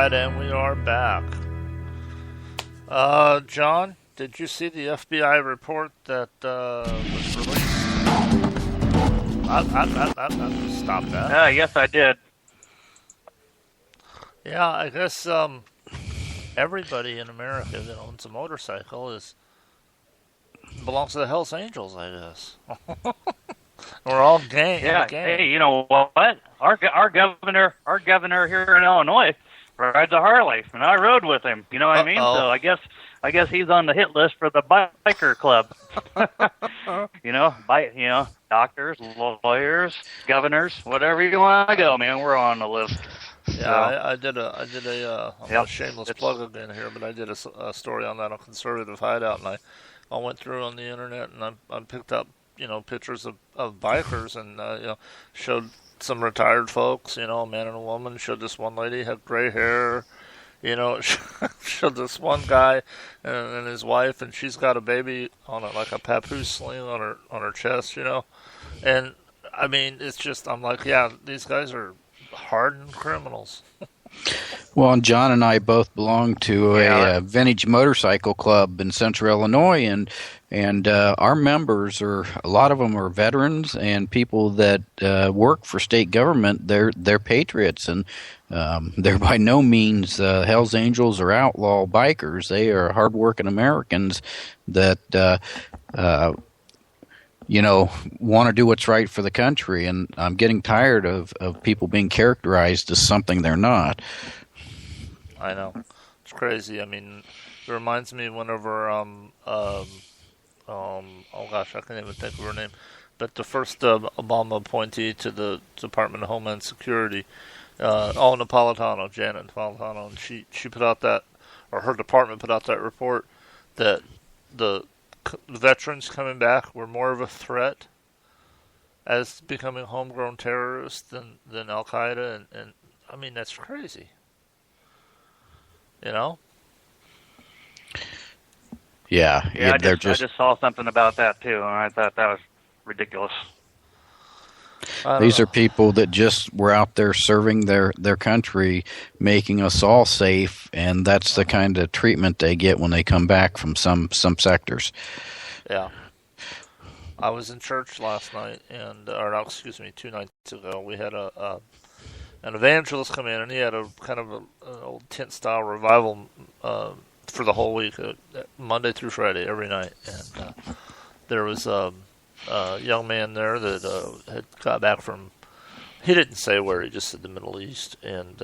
right, and we are back. John, did you see the FBI report that was released? Stop that. Yes, I did. Yeah, I guess everybody in America that owns a motorcycle belongs to the Hells Angels, I guess. We're all gang. Yeah. Gang. Hey, you know what? Our governor here in Illinois rides a Harley, and I rode with him. You know what I mean? So I guess he's on the hit list for the biker club. Doctors, lawyers, governors, whatever you want to go, man. We're on the list. Yeah, so, I did a shameless plug again here, but I did a story on that on Conservative Hideout, and I went through on the internet and I picked up pictures of bikers and showed some retired folks, a man and a woman. Showed this one lady had gray hair, showed this one guy and his wife, and she's got a baby on like a papoose sling on her chest, and I mean it's just I'm like, yeah, these guys are hardened criminals. Well, and John and I both belong to a vintage motorcycle club in Central Illinois, and our members a lot of them are veterans and people that work for state government. They're patriots, and they're by no means Hells Angels or outlaw bikers. They are hardworking Americans that want to do what's right for the country. And I'm getting tired of people being characterized as something they're not. I know. It's crazy. I mean, it reminds me whenever, oh gosh, I can't even think of her name, but the first Obama appointee to the Department of Homeland Security, Napolitano, Janet Napolitano, and she put out that, or her department put out that report that the veterans coming back were more of a threat as becoming homegrown terrorists than Al-Qaeda, and I mean, that's crazy. Yeah, I just saw something about that too, and I thought that was ridiculous. These are people that just were out there serving their country, making us all safe, and that's the kind of treatment they get when they come back from some sectors. Yeah. I was in church last night, 2 nights ago. We had an evangelist come in, and he had a kind of an old tent-style revival for the whole week, Monday through Friday, every night. And there was a young man there that had got back from, he didn't say where, he just said the Middle East, and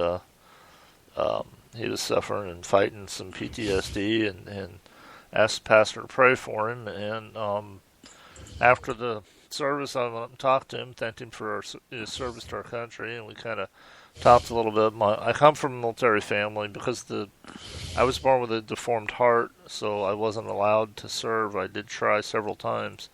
he was suffering and fighting some PTSD, and asked the pastor to pray for him. And after the service, I went and talked to him, thanked him for his service to our country, and we kind of talked a little bit. I come from a military family because I was born with a deformed heart, so I wasn't allowed to serve. I did try several times.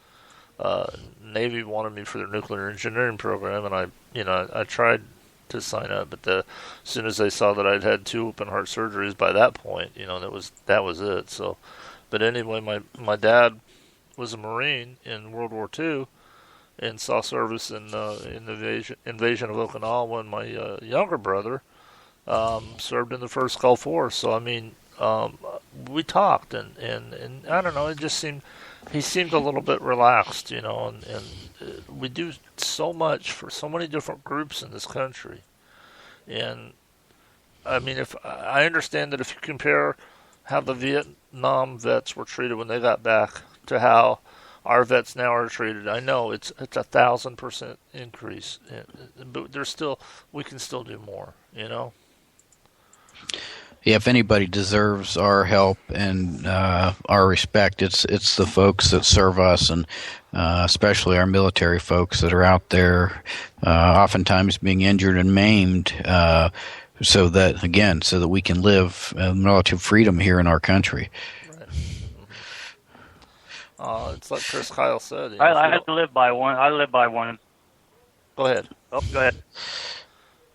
Navy wanted me for their nuclear engineering program, and I tried to sign up, but as soon as they saw that I'd had 2 open heart surgeries by that point, that was it. So, but anyway, my dad was a Marine in World War II and saw service in the invasion of Okinawa, and my younger brother served in the first Gulf War. So I mean, we talked, and I don't know, it just seemed he seemed a little bit relaxed, and we do so much for so many different groups in this country. And I mean, if I understand that if you compare how the Vietnam vets were treated when they got back to how our vets now are treated, I know it's 1,000% increase, but we can still do more, Yeah, if anybody deserves our help and our respect, it's the folks that serve us, and especially our military folks that are out there, oftentimes being injured and maimed, so that we can live relative freedom here in our country. Right. It's like Chris Kyle said. I live by one. Go ahead. Oh, go ahead.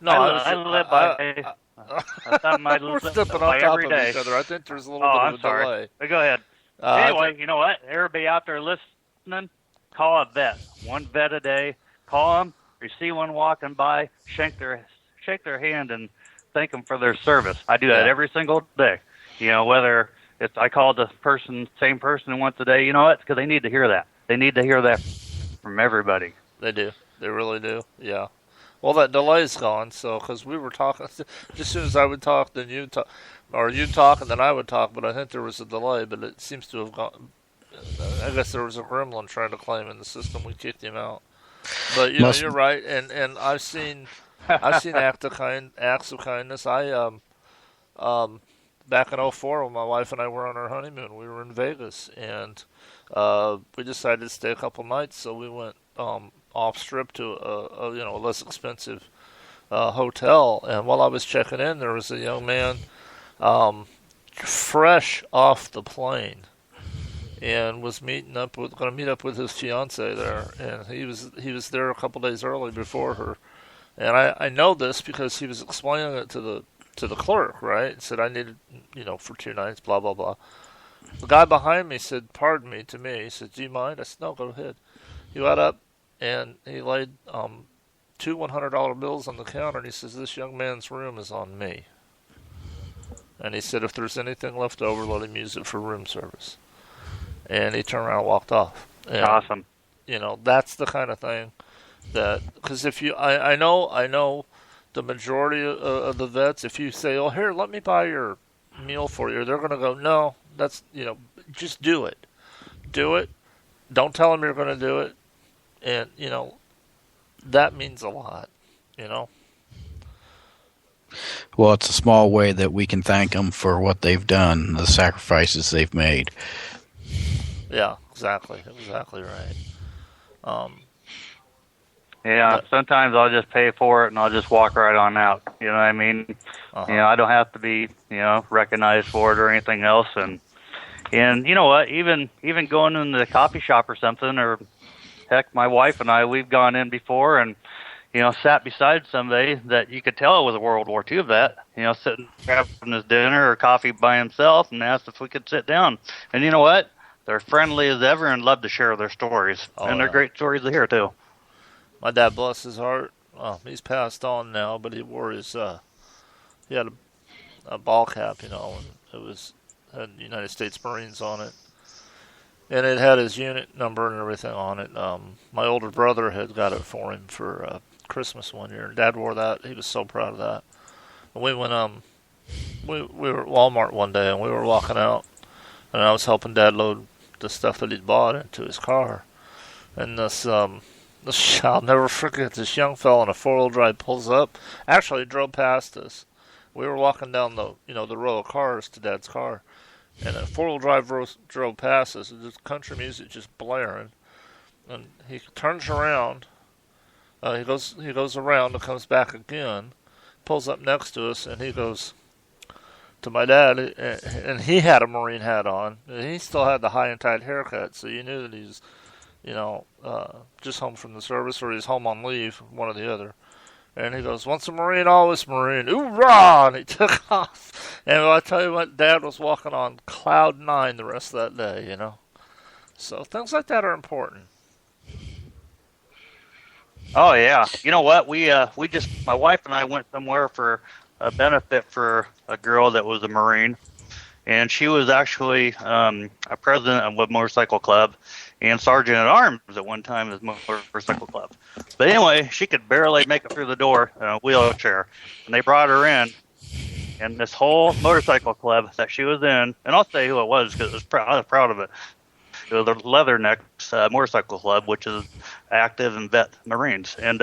No, I live by. We're stepping on top of each other. I think there's a little bit of a delay. Go ahead. Anyway, you know what? Everybody out there listening, call a vet. One vet a day. Call them. You see one walking by, shake their hand, and thank them for their service. I do that every single day. You know, whether it's I call the same person once a day. You know what? Because they need to hear that. They need to hear that from everybody. They do. They really do. Yeah. Well, that delay's gone. So, because we were talking, just as soon as I would talk, then you talk, or you talk, and then I would talk. But I think there was a delay. But it seems to have gone. I guess there was a gremlin trying to claim in the system. We kicked him out. But you know, you're right. And I've seen acts of kindness. Back in '04, when my wife and I were on our honeymoon, we were in Vegas, and we decided to stay a couple nights. So we went off strip to a less expensive hotel. And while I was checking in, there was a young man fresh off the plane, and was going to meet up with his fiance there, and he was there a couple days early before her, and I know this because he was explaining it to the clerk, right? Said I needed, for 2 nights, blah blah blah. The guy behind me said, "Pardon me," to me. He said, "Do you mind?" I said, "No, go ahead." He got up and he laid 2 $100 bills on the counter, and he says, "This young man's room is on me." And he said, "If there's anything left over, let him use it for room service." And he turned around and walked off. And, awesome. That's the kind of thing that, because I know the majority of the vets, if you say, "Oh, here, let me buy your meal for you," they're going to go, "No, that's, just do it. Do it. Don't tell them you're going to do it." And, that means a lot, Well, it's a small way that we can thank them for what they've done, the sacrifices they've made. Yeah, exactly right. Sometimes I'll just pay for it and I'll just walk right on out. You know what I mean? Uh-huh. I don't have to be, recognized for it or anything else. And you know what? Even going into the coffee shop or something, or heck, my wife and I, we've gone in before and, sat beside somebody that you could tell was a World War II vet, sitting grabbing his dinner or coffee by himself, and asked if we could sit down. And you know what? They're friendly as ever and love to share their stories. And they're great stories to hear, too. My dad, bless his heart, he's passed on now, but he wore his, he had a ball cap, and it had United States Marines on it. And it had his unit number and everything on it. My older brother had got it for him for Christmas one year. Dad wore that. He was so proud of that. And we went, we were at Walmart one day, and we were walking out, and I was helping Dad load the stuff that he'd bought into his car. And this I'll never forget, this young fella in a 4-wheel drive pulls up. Actually, he drove past us. We were walking down the row of cars to Dad's car, and a 4-wheel drive drove past us. There's country music just blaring, and he turns around. He goes around and comes back again, pulls up next to us, and he goes to my dad, and he had a Marine hat on, and he still had the high and tight haircut, so you knew that he's, just home from the service, or he's home on leave, one or the other. And he goes, "Once a Marine, always Marine. Hoorah!" And he took off. And I tell you what, Dad was walking on cloud 9 the rest of that day, So things like that are important. Oh, yeah. You know what? My wife and I went somewhere for a benefit for a girl that was a Marine. And she was actually a president of a motorcycle club and sergeant at arms at one time as motorcycle club. But anyway, she could barely make it through the door in a wheelchair. And they brought her in. And this whole motorcycle club that she was in, and I'll say who it was because I was proud of it. It was the Leathernecks Motorcycle Club, which is active and vet Marines. And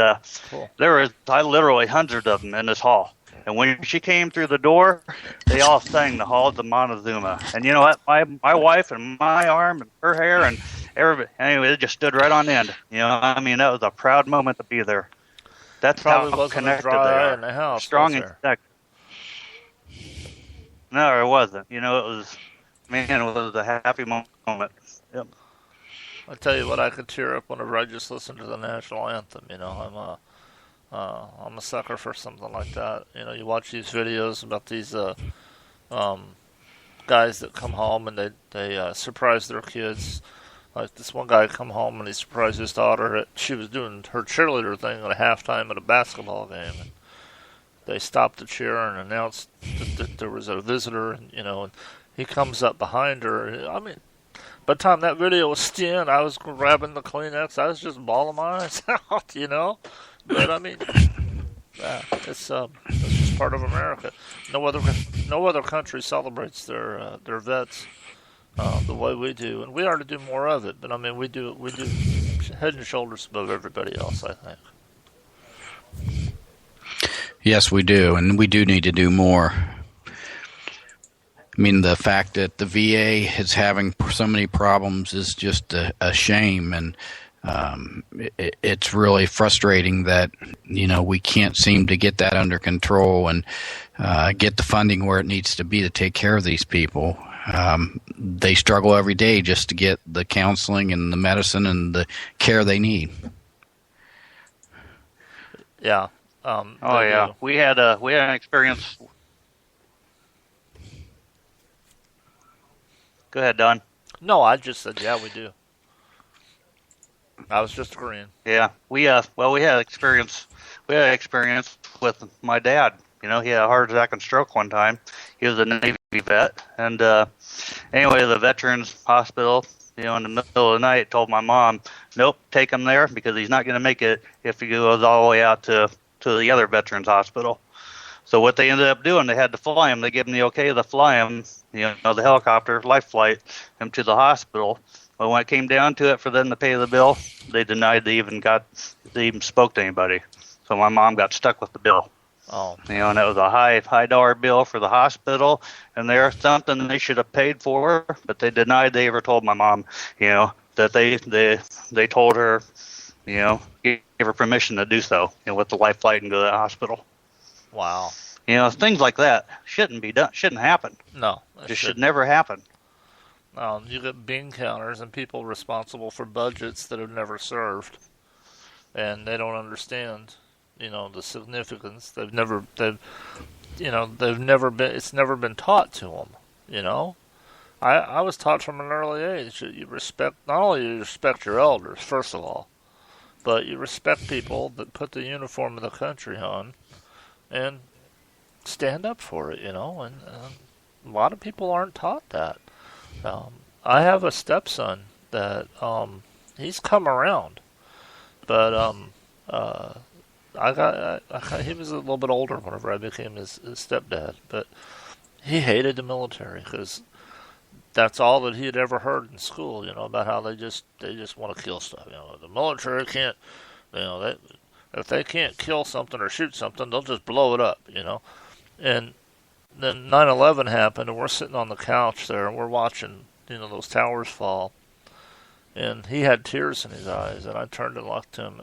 Cool. There was literally hundreds of them in this hall. And when she came through the door, they all sang the Halls of Montezuma. And you know what? My wife and my arm and her hair and everybody, anyway, it just stood right on end. That was a proud moment to be there. That's Probably how wasn't a connected dry they eye are. in the house, Strong was and there? connected. No, it wasn't. It was a happy moment. Yep. I tell you what, I could tear up whenever I just listen to the national anthem. I'm a sucker for something like that. You watch these videos about these guys that come home and they surprise their kids. Like this one guy come home and he surprised his daughter. She was doing her cheerleader thing at a halftime at a basketball game. And they stopped the chair and announced that there was a visitor, and and he comes up behind her. I mean, by the time that video was still, I was grabbing the Kleenex. I was just bawling my eyes out. But I mean, it's just part of America. No other country celebrates their vets the way we do, and we are to do more of it. But I mean, we do head and shoulders above everybody else, I think. Yes, we do, and we do need to do more. I mean, the fact that the VA is having so many problems is just a shame, and it's really frustrating that we can't seem to get that under control and get the funding where it needs to be to take care of these people. They struggle every day just to get the counseling and the medicine and the care they need. Yeah. We had an experience. Go ahead, Don. No, I just said we do. I was just agreeing. Yeah, we had experience. We had experience with my dad. He had a heart attack and stroke one time. He was a Navy vet, and anyway, the Veterans Hospital, in the middle of the night, told my mom, "Nope, take him there because he's not going to make it if he goes all the way out to the other Veterans Hospital." So what they ended up doing, they had to fly him. They gave him the okay to fly him, the helicopter, life flight, him to the hospital. But when it came down to it for them to pay the bill, they denied they even spoke to anybody. So my mom got stuck with the bill. Oh. And it was a high dollar bill for the hospital, and there's something they should have paid for, but they denied they ever told my mom, that they told her, gave her permission to do so, with the life flight and go to the hospital. Wow. Things like that shouldn't be done. Shouldn't happen. No. It should never happen. You get bean counters and people responsible for budgets that have never served, and they don't understand, the significance. They've never been. It's never been taught to them. I was taught from an early age that you respect. Not only you respect your elders, first of all, but you respect people that put the uniform of the country on, and stand up for it. And a lot of people aren't taught that. I have a stepson that he's come around, but he was a little bit older whenever I became his stepdad, but he hated the military because that's all that he had ever heard in school, about how they just want to kill stuff. The military can't, if they can't kill something or shoot something, they'll just blow it up, And then 9/11 happened, and we're sitting on the couch there, and we're watching, those towers fall. And he had tears in his eyes, and I turned and looked to him